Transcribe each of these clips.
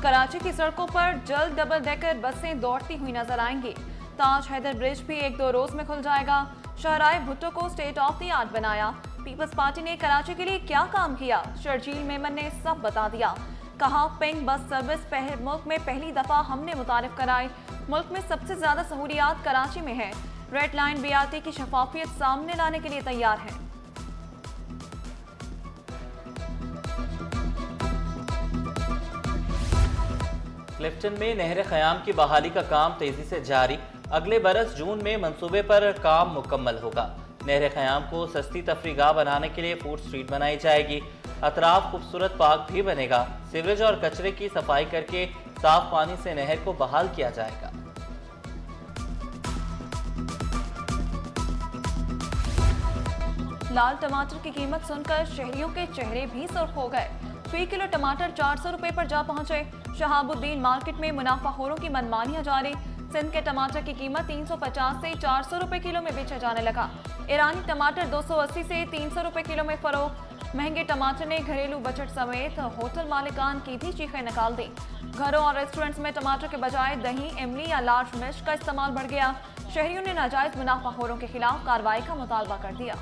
कराची की सड़कों पर जल्द डबल डेकर बसें दौड़ती हुई नजर आएंगी। ताज हैदर ब्रिज भी 1-2 रोज में खुल जाएगा। शाहराय भुट्टो को स्टेट ऑफ द आर्ट बनाया। पीपल्स पार्टी ने कराची के लिए क्या काम किया, शर्जील मेमन ने सब बता दिया। कहा पिंक बस सर्विस मुल्क में पहली दफा हमने मुतारिफ कराई। मुल्क में सबसे ज्यादा सहूलियात कराची में है। रेड लाइन बीआरटी की शफाफियत सामने लाने के लिए तैयार है। क्लिफ्टन में नहर ख़याम की बहाली का काम तेजी से जारी। अगले बरस जून में मंसूबे पर काम मुकम्मल होगा। नहर ख़याम को सस्ती तफरीगाह बनाने के लिए फूड स्ट्रीट बनाई जाएगी। अतराफ खूबसूरत पार्क भी बनेगा। सीवरेज और कचरे की सफाई करके साफ पानी से नहर को बहाल किया जाएगा। लाल टमाटर की कीमत सुनकर शहरियों के चेहरे भी सुर्ख हो गए। फी किलो टमाटर 400 रुपए पर जा पहुंचे। शहाबुद्दीन मार्केट में मुनाफाखोरों की मनमानियां जारी। सिंध के टमाटर की कीमत 350 से 400 रुपए किलो में बेचा जाने लगा। ईरानी टमाटर 280 से 300 रुपए किलो में फरोख्त। महंगे टमाटर ने घरेलू बजट समेत होटल मालिकान की भी चीखें निकाल दी। घरों और रेस्टोरेंट्स में टमाटर के बजाय दही, इमली या लार्ज मिर्च का इस्तेमाल बढ़ गया। शहरियों ने नाजायज मुनाफाखोरों के खिलाफ कार्रवाई का मुतालबा कर दिया।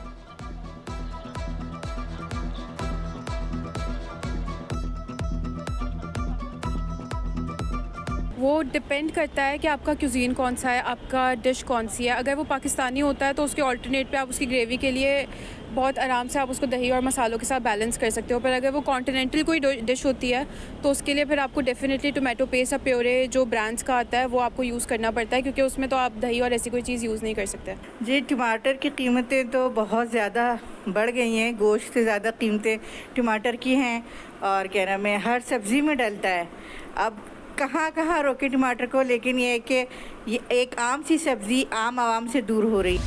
वो डिपेंड करता है कि आपका क्यूजीन कौन सा है, आपका डिश कौन सी है। अगर वो पाकिस्तानी होता है तो उसके ऑल्टरनेट पे आप उसकी ग्रेवी के लिए बहुत आराम से आप उसको दही और मसालों के साथ बैलेंस कर सकते हो। पर अगर वो कॉन्टिनेंटल कोई डिश होती है तो उसके लिए फिर आपको डेफिनेटली टोमेटो पेस्ट या प्योरे जो ब्रांड्स का आता है वो आपको यूज़ करना पड़ता है, क्योंकि उसमें तो आप दही और ऐसी कोई चीज़ यूज़ नहीं कर सकते। जी, टमाटर की कीमतें तो बहुत ज़्यादा बढ़ गई हैं। गोश्त से ज़्यादा कीमतें टमाटर की हैं और कह रहा मैं हर सब्ज़ी में डलता है। अब कहाँ कहाँ रोके टमाटर को, लेकिन ये है कि ये एक आम सी सब्ज़ी आम आवाम से दूर हो रही।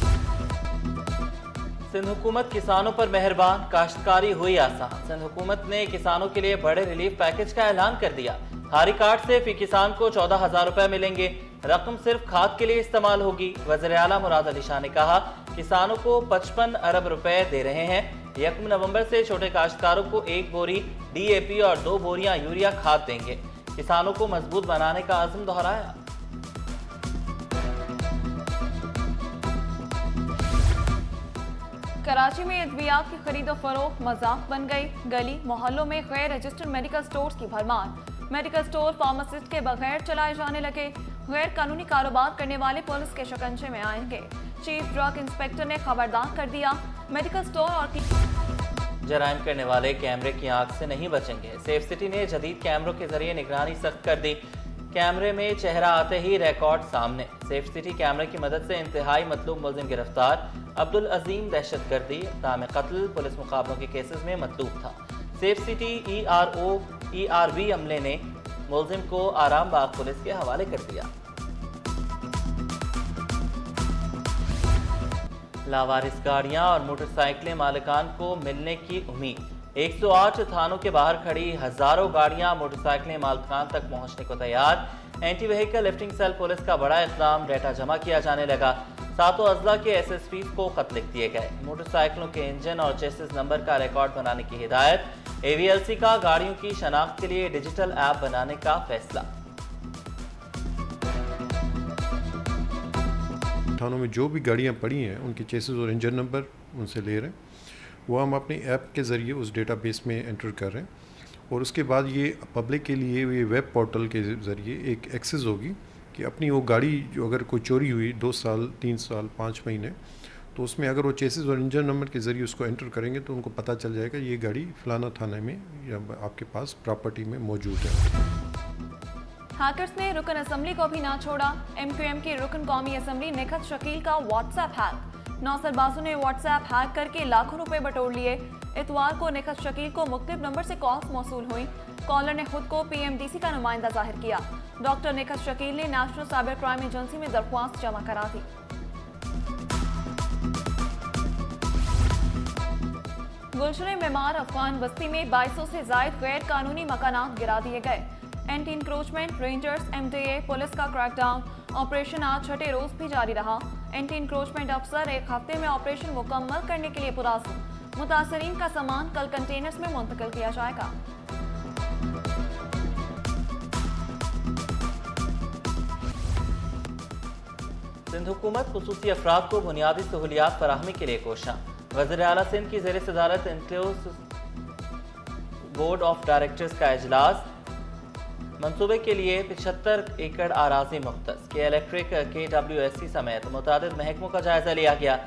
सिंध हुकूमत किसानों पर मेहरबान, काश्तकारी हुई आसान। सिंध हुकूमत ने किसानों के लिए बड़े रिलीफ पैकेज का ऐलान कर दिया। हारी कार्ड से फी किसान को 14,000 रुपए मिलेंगे। रकम सिर्फ खाद के लिए इस्तेमाल होगी। वज़ीर आला मुराद अली शाह ने कहा किसानों को 55 अरब रुपए दे रहे हैं। 1 नवंबर से छोटे काश्तकारों को 1 बोरी DAP और 2 बोरियां यूरिया खाद देंगे। किसानों को मजबूत बनाने का आज़म दोहराया। कराची में अद्वियात की खरीदो फरोख्त मजाक बन गई। गली मोहल्लों में गैर रजिस्टर्ड मेडिकल स्टोर्स की भरमार। मेडिकल स्टोर फार्मासिस्ट के बगैर चलाए जाने लगे। गैर कानूनी कारोबार करने वाले पुलिस के शिकंजे में आएंगे। चीफ ड्रग इंस्पेक्टर ने खबरदार कर दिया। मेडिकल स्टोर और जराइम करने वाले कैमरे की आंख से नहीं बचेंगे। सेफ सिटी ने जदीद कैमरों के जरिए निगरानी सख्त कर दी। कैमरे में चेहरा आते ही रिकॉर्ड सामने। सेफ सिटी कैमरे की मदद से इंतहाई मतलूब मुलजिम गिरफ्तार। अब्दुल अजीम दहशतगर्दी तामे कत्ल पुलिस मुकाबलों के केसेस में मतलूब था। सेफ सिटी ERV अमले ने मुलजिम को आराम बाग पुलिस के हवाले कर दिया। लावारिस गाड़ियां और मोटरसाइकिलें मालिकान को मिलने की उम्मीद। 108 थानों के बाहर खड़ी हजारों गाड़ियां मोटरसाइकिलें मालिकान तक पहुंचने को तैयार। Anti vehicle lifting cell police का बड़ा इक़दाम। डेटा जमा किया जाने लगा। 7 अजला के SSP को खत लिख दिए गए। मोटरसाइकिलों के इंजन और चेसिस नंबर का रिकॉर्ड बनाने की हिदायत। AVLC का गाड़ियों की शनाख्त के लिए डिजिटल ऐप बनाने का फैसला। थानों में जो भी गाड़ियां पड़ी हैं उनके चेसिस और इंजन नंबर उनसे ले रहे हैं। वो हम अपने ऐप के ज़रिए उस डेटाबेस में एंटर कर रहे हैं और उसके बाद ये पब्लिक के लिए ये वेब पोर्टल के ज़रिए एक एक्सेस होगी कि अपनी वो गाड़ी जो अगर कोई चोरी हुई 2 साल 3 साल 5 महीने, तो उसमें अगर वो चेसिस और इंजन नंबर के ज़रिए उसको एंटर करेंगे तो उनको पता चल जाएगा ये गाड़ी फलाना थाने में या आपके पास प्रॉपर्टी में मौजूद है। हैकर्स ने रुकन असम्बली को भी ना छोड़ा। MQM की रुकन कौमी असम्बली निखत शकील का व्हाट्सएप हैक। नौसरबाजों ने व्हाट्सएप हैक करके लाखों रुपए बटोर लिए। इतवार को निखत शकील को मुख्तलिफ नंबर से कॉल्स मौसूल हुई। कॉलर ने खुद को PMDC का नुमाइंदा जाहिर किया। डॉक्टर निखत शकील ने नेशनल साइबर क्राइम एजेंसी में दरख्वास्त जमा करा दी। गुलशन मेमार अफगान बस्ती में 2200 से जायद गैर कानूनी मकानात गिरा दिए गए। Anti encroachment rangers MTA police का क्रैकडाउन ऑपरेशन आज 6ठे रोज भी जारी रहा। एंटी इंक्रोचमेंट अफसर 1 हफ्ते में ऑपरेशन मुकम्मल करने के लिए पुराज़म। मुतासरीन का सामान कल कंटेनर्स में मुंतकिल किया जाएगा। सिंध हुकूमत खुसूसी अफराद को बुनियादी सहूलियात फराहमी के लिए कोशां। वज़ीर आला सिंध की ज़ेर सदारत इंक्लूस बोर्ड ऑफ डायरेक्टर्स का इजलास। मंसूबे के लिए 75 एकड़ आराजी मुख्तस के इलेक्ट्रिक KWSC समेत मुतादिद महकमों का जायजा लिया गया।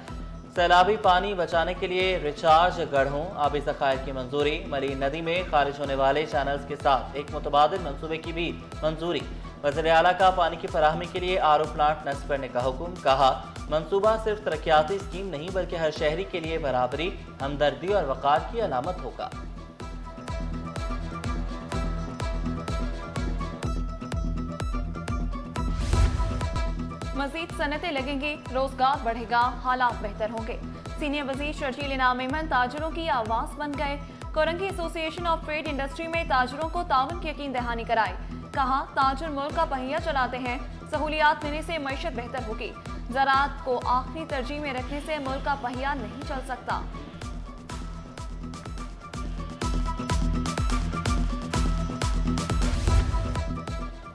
सैलाबी पानी बचाने के लिए रिचार्ज गढ़ों आबी ज़खायर की मंजूरी। मली नदी में खारिज होने वाले चैनल्स के साथ एक मुतबादिल मंसूबे की भी मंजूरी। वज़ीर आला का पानी की फराहमी के लिए RO प्लांट नस्ब करने का हुक्म। कहा मंसूबा सिर्फ तरक्याती स्कीम नहीं बल्कि हर शहरी के लिए बराबरी, हमदर्दी और वक़ार की अलामत होगा। मजीद सनतें लगेंगी, रोजगार बढ़ेगा, हालात बेहतर होंगे। सीनियर वजीर शर्जील इनाम मेमन ताजरों की आवाज बन गए। Korangi association of trade industry में ताजरों को ताउन की यकीन दहानी कराई। कहा ताजर मुल्क का पहिया चलाते हैं, सहूलियात मिलने से मईशत बेहतर होगी। ज़राअत को आखिरी तरजीह में रखने से मुल्क का पहिया नहीं चल सकता।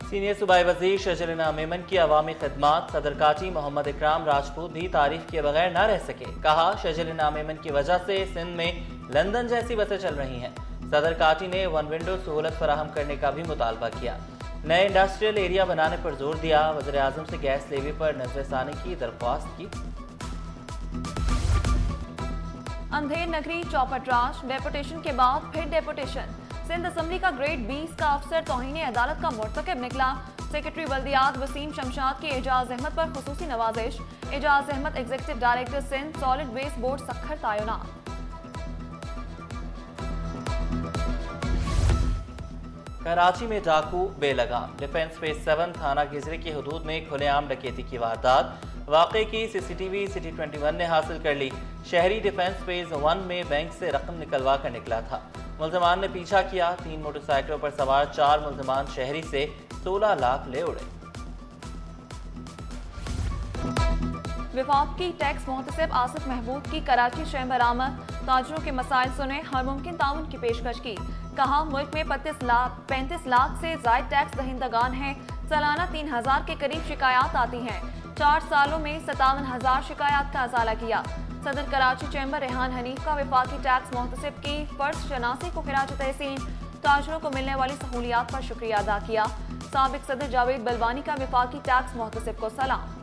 सीनियर सूबाई वज़ीर शर्जील इनाम मेमन की अवामी खिदमात। सदर काची मोहम्मद इकराम राजपूत भी तारीफ किए बगैर न रह सके। कहा शर्जील इनाम मेमन की वजह से सिंध में लंदन जैसी बसें चल रही हैं। सदर काची ने वन विंडो सहूलत फराहम करने का भी मुतालबा किया। नए इंडस्ट्रियल एरिया बनाने पर जोर दिया। वज़ीर आज़म से गैस लेवी पर नजरसानी की दरख्वास्त की। अंधेर नगरी चौपट राज, डेपुटेशन के बाद फिर डेपुटेशन। सिंध असम्बली का ग्रेड 20 का अफसर तौहीन अदालत का मुर्तकिब निकला। सेक्रेटरी बल्दियात वसीम शमशाद की एजाज अहमद पर खुसूसी नवाजिश। Aijaz Ahmed executive director Sindh solid waste board Sukkur तैनात। कराची में डाकू बेलगाम। डिफेंस फेज 7 थाना गिजरी की हदूद में खुलेआम डकैती की वारदात। वाक़े की CCTV सिटी 21 ने हासिल कर ली। शहरी डिफेंस फेज 1 में बैंक से रकम निकलवा कर निकला था। मुल्ज़िमान ने पीछा किया। 3 मोटरसाइकिलों पर सवार 4 मुल्ज़िमान शहरी से 16 लाख ले उड़े। विफाकी टैक्स मोहतसिब आसिफ महबूब की कराची चैम्बर आमद। ताजरों के मसाइल सुने, हर मुमकिन ताउन की पेशकश की। कहा मुल्क में 35 लाख से जायद टैक्स दहिंदगान हैं। सालाना 3000 के करीब शिकायत आती हैं। 4 सालों में 57,000 शिकायत का अजाला किया। सदर कराची चैम्बर रेहान हनीफ का विफाकी टैक्स मोहतसिब की फर्ज शनासी को खिराज तहसीन। ताजरों को मिलने वाली सहूलियात पर शुक्रिया अदा किया। साबिक सदर जावेद बलवानी का विफाकी टैक्स मोहतसिब को सलाम।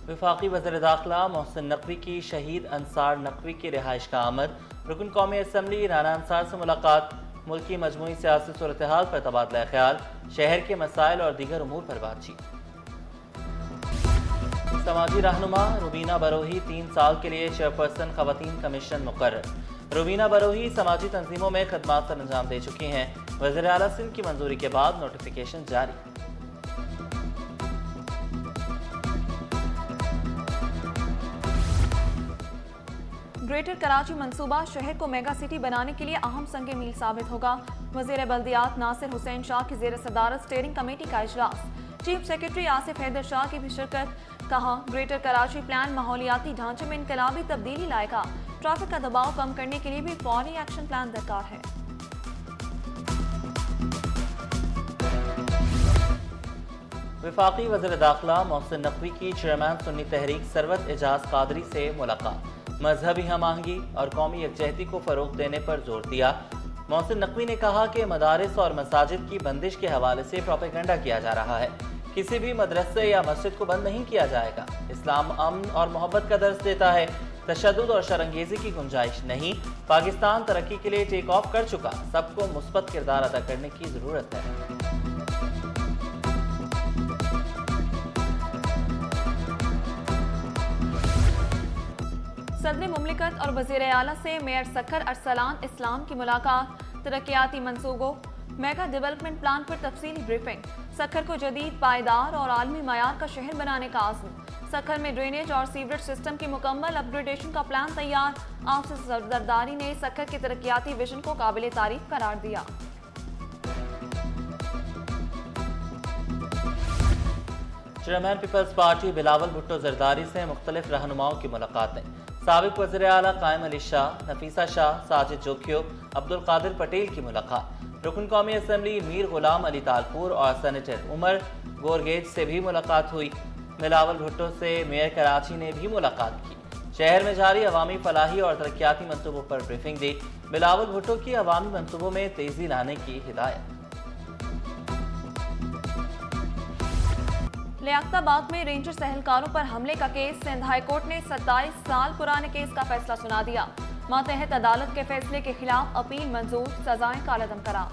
विफाकी वज़ीर दाखिला मोहसिन नकवी की शहीद अंसार नकवी की रिहाइश का आमद। रुकन कौमी असम्बली राना अंसार से मुलाकात। मुल्की मजमूई सियासी सूरत हाल पर तबादला ख्याल। शहर के मसाइल और दीगर उमूर पर बातचीत। समाजी रहनुमा रुबीना बरोही 3 साल के लिए चेयरपर्सन ख़वातीन कमीशन मुकर्रर। रुबीना बरोही समाजी तंजीमों में खदमात सर अंजाम दे चुकी हैं। वज़ीर आला सिंध की मंजूरी के बाद नोटिफिकेशन जारी। ग्रेटर कराची मंसूबा शहर को मेगा सिटी बनाने के लिए अहम संग मील साबित होगा। वज़ीर बल्दियात नासिर हुसैन शाह की ज़ेर सदारत स्टीयरिंग कमेटी का इजलास। चीफ सेक्रेटरी आसिफ हैदर शाह की भी शिरकत। कहा ग्रेटर कराची प्लान माहौलियाती ढांचे में इनकलाबी तब्दीली लाएगा। ट्रैफिक का दबाव कम करने के लिए भी फौरी एक्शन प्लान दरकार है। विफाकी वज़ीर दाखिला मोहसिन नकवी की चेयरमैन सुन्नी तहरीक सरवत एजाज कादरी से मुलाकात। मजहबी हम आहंगी और कौमी यकजहती को फ़रोग़ देने पर जोर दिया। मोहसिन नकवी ने कहा कि मदारिस और मसाजिद की बंदिश के हवाले से प्रोपेगेंडा किया जा रहा है। किसी भी मदरसे या मस्जिद को बंद नहीं किया जाएगा। इस्लाम अमन और मोहब्बत का दर्स देता है, तशद्दुद और शरंगेज़ी की गुंजाइश नहीं। पाकिस्तान तरक्की के लिए टेक ऑफ कर चुका, सबको मुस्बत किरदार अदा करने की ज़रूरत है। सदर मुमलिकत और वज़ीर आला से मेयर सखर अरसलान इस्लाम की मुलाकात। तरक्याती मंसूबों मेगा डेवलपमेंट प्लान पर तफसीली ब्रीफिंग। सखर को जदीद, पायदार और आलमी मयार का शहर बनाने का आज़म। सखर में ड्रेनेज और सीवरेज सिस्टम की मुकम्मल अपग्रेडेशन का प्लान तैयार। आपसे सरदारी ने सखर के तरक्याती विजन को काबिल तारीफ करार दिया। चेयरमैन पीपल्स पार्टी बिलावल भुट्टो जरदारी से मुख्तलिफ रहनुमाओं की मुलाकातें। साबिक वज़ीर आला कायम अली शाह, नफीसा शाह, साजिद जोखियो, अब्दुल कादिर पटेल की मुलाकात। रुकन कौमी असम्बली मीर गुलाम अली तालपुर और सेनेटर उमर गोरगेज से भी मुलाकात हुई। बिलावल भुट्टो से मेयर कराची ने भी मुलाकात की। शहर में जारी अवामी फलाही और तरक्याती मंसूबों पर ब्रीफिंग दी। बिलावल भुट्टो की अवामी मंसूबों में तेजी लाने की हिदायत। लियाकताबाद में रेंजर सहलकारों पर हमले का केस, सिंध हाई कोर्ट ने 27 साल पुराने केस का फैसला सुना दिया। मातहत अदालत के फैसले के खिलाफ अपील मंजूर, सजाएं कालअदम करार।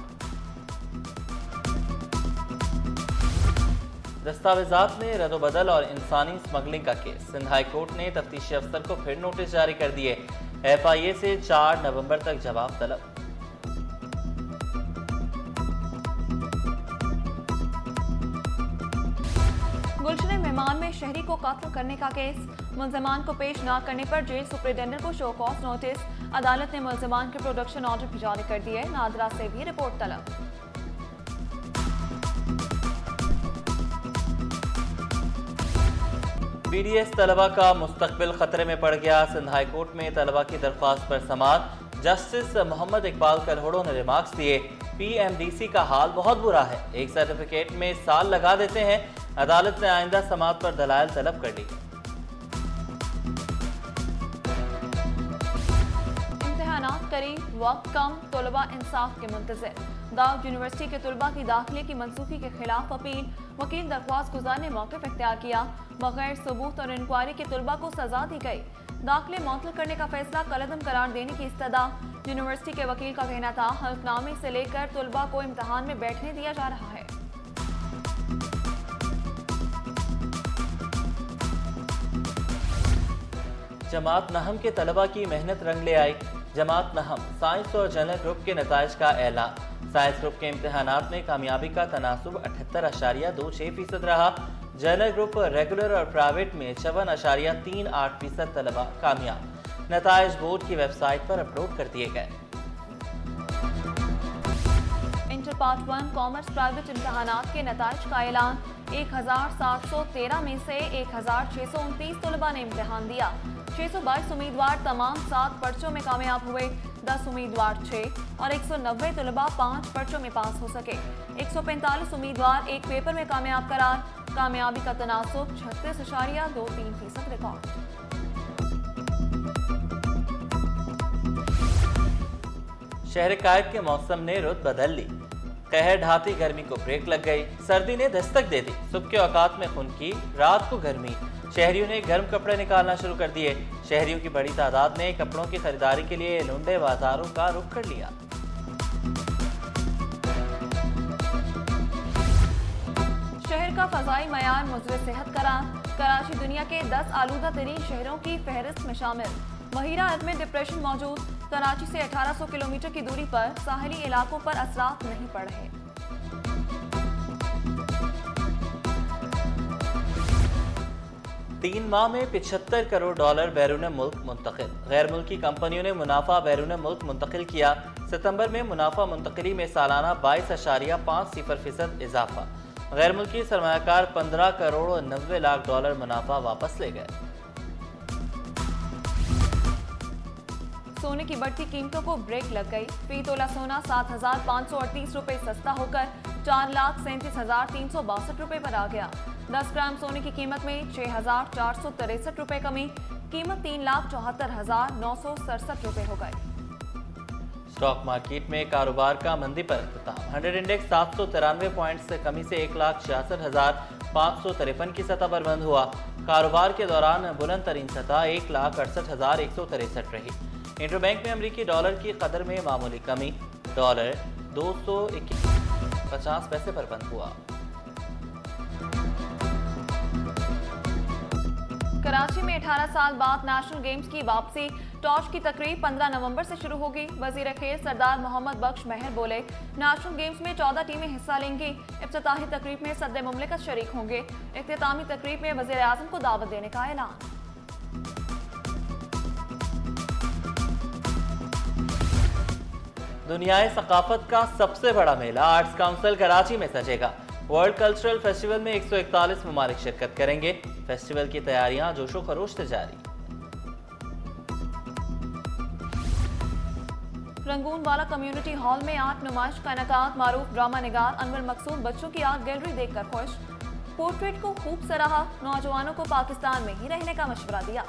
दस्तावेजात में रद्दोबदल और इंसानी स्मगलिंग का केस, सिंध हाई कोर्ट ने तफ्तीशी अफसर को फिर नोटिस जारी कर दिए। FIA से 4 नवंबर तक जवाब तलब। गुलशन मेहमान में शहरी को कत्ल करने का केस, मुलजमान को पेश न करने पर जेल सुपरिटेंडेंट को शो कॉज नोटिस। अदालत ने मुलजमान के प्रोडक्शन ऑर्डर भी जारी कर दिए। नादरा से भी रिपोर्ट तलब। BDS तलबा का मुस्तकबिल खतरे में पड़ गया। सिंध हाई कोर्ट में तलबा की दरख्वास्त पर समाअत। जस्टिस मोहम्मद इकबाल कलहोड़ो ने रिमार्क्स दिए। PMDC का हाल बहुत बुरा है, एक सर्टिफिकेट में साल लगा देते हैं। अदालत ने आइंदा समाअत पर दलाइल तलब कर ली। इम्तिहानात करीब, वक्त कम, तलबा इंसाफ के मुंतज़िर। दाऊद यूनिवर्सिटी के तलबा की दाखिले की मनसूखी के खिलाफ अपील, वकील दरख्वास्त गुजार ने मौक़िफ़ इख्तियार किया। बगैर सबूत और इंक्वायरी के तलबा को सजा दी गई। दाखिले मुअत्तल करने का फैसला कलअदम करार देने की इस्तदा। यूनिवर्सिटी के वकील का कहना था, हल्फनामे से लेकर तलबा को इम्तिहान में बैठने दिया जा रहा है। जमात नहम के तलबा की मेहनत रंग ले आई। जमात नहम साइंस और जनरल ग्रुप के नताइज का ऐलान। साइंस ग्रुप के इम्तिहानात में कामयाबी का तनासुब 78.26% रहा। जनरल ग्रुप रेगुलर और प्राइवेट में 54.38% तलबा कामयाब। नताइज बोर्ड की वेबसाइट पर अपलोड कर दिए गए। इंटर पार्ट 1 कॉमर्स प्राइवेट इम्तिहानात के नताइज का ऐलान। 1713 में से 1629 तलबा ने इम्तिहान दिया। 622 उम्मीदवार तमाम 7 पर्चों में कामयाब हुए। 10 उम्मीदवार 6 और 190 तलबा 5 पर्चों में पास हो सके। 145 उम्मीदवार एक पेपर में कामयाब करार। कामयाबी का तनासुब 36.23% रिकॉर्ड। शहर कायद के मौसम ने रुत बदल ली। कहर ढाती गर्मी को ब्रेक लग गई। सर्दी ने दस्तक दे दी। सुबह के औकात में खुनकी, रात को गर्मी। शहरियों ने गर्म कपड़े निकालना शुरू कर दिए। शहरियों की बड़ी तादाद ने कपड़ों की खरीदारी के लिए लुंडे बाजारों का रुख कर लिया। शहर का फजाई मयार मुज़र सेहत करार। कराची दुनिया के 10 आलूदा तरीन शहरों की फहरिस्त में शामिल। वहीरा अद में डिप्रेशन मौजूद। कराची से 1800 किलोमीटर की दूरी पर साहिली इलाकों पर असरात नहीं पड़ रहे। 3 माह में $75 करोड़ बैरून मुल्क मुंतकिल। गैर मुल्की कंपनियों ने मुनाफा बैरून मुल्क मुंतकिल किया। सितंबर में मुनाफा मुंतकिली में सालाना 22.50% इजाफा। गैर मुल्की सरमायाकार $15 करोड़ 90 लाख मुनाफा वापस ले गए। सोने की बढ़ती कीमतों को ब्रेक लग गई। फी तोला सोना 7,538 रुपए सस्ता होकर 4,37,362 रुपए पर आ गया। 10 ग्राम सोने की कीमत में 6,463 रुपए कमी। कीमत 3,74,967 रुपए हो गई। स्टॉक मार्केट में कारोबार का मंदी पर इख्तिताम। 100 इंडेक्स 793 पॉइंट से कमी से 1,66,553 की सतह पर बंद हुआ। कारोबार के दौरान बुलंद तरीन सतह 1,68,163 रही। इंटरबैंक में अमरीकी डॉलर की कदर में मामूली कमी। डॉलर 250 पैसे पर बंद हुआ। कराची में 18 साल बाद नेशनल गेम्स की वापसी। टॉर्च की तकरीब 15 नवंबर से शुरू होगी। वजीर खेल सरदार मोहम्मद बख्श महर बोले, नेशनल गेम्स में 14 टीमें हिस्सा लेंगी। इफ्तिताही तकरीब में सदर मुमलिकत शरीक होंगे। इख्तितामी तकरीब में वजीर आजम को दावत देने का ऐलान। दुनियाई सकाफत का सबसे बड़ा मेला आर्ट्स काउंसिल कराची में सजेगा। वर्ल्ड कल्चरल फेस्टिवल में 141 ममालिक शिरकत करेंगे। फेस्टिवल की तैयारियां जोशो खरोश से जारी। रंगूनवाला कम्युनिटी हॉल में आर्ट नुमाइश का इनेकाद। मारूफ ड्रामा निगार अनवर मकसूद बच्चों की आर्ट गैलरी देखकर खुश। पोर्ट्रेट को खूब सराहा। नौजवानों को पाकिस्तान में ही रहने का मशवरा दिया।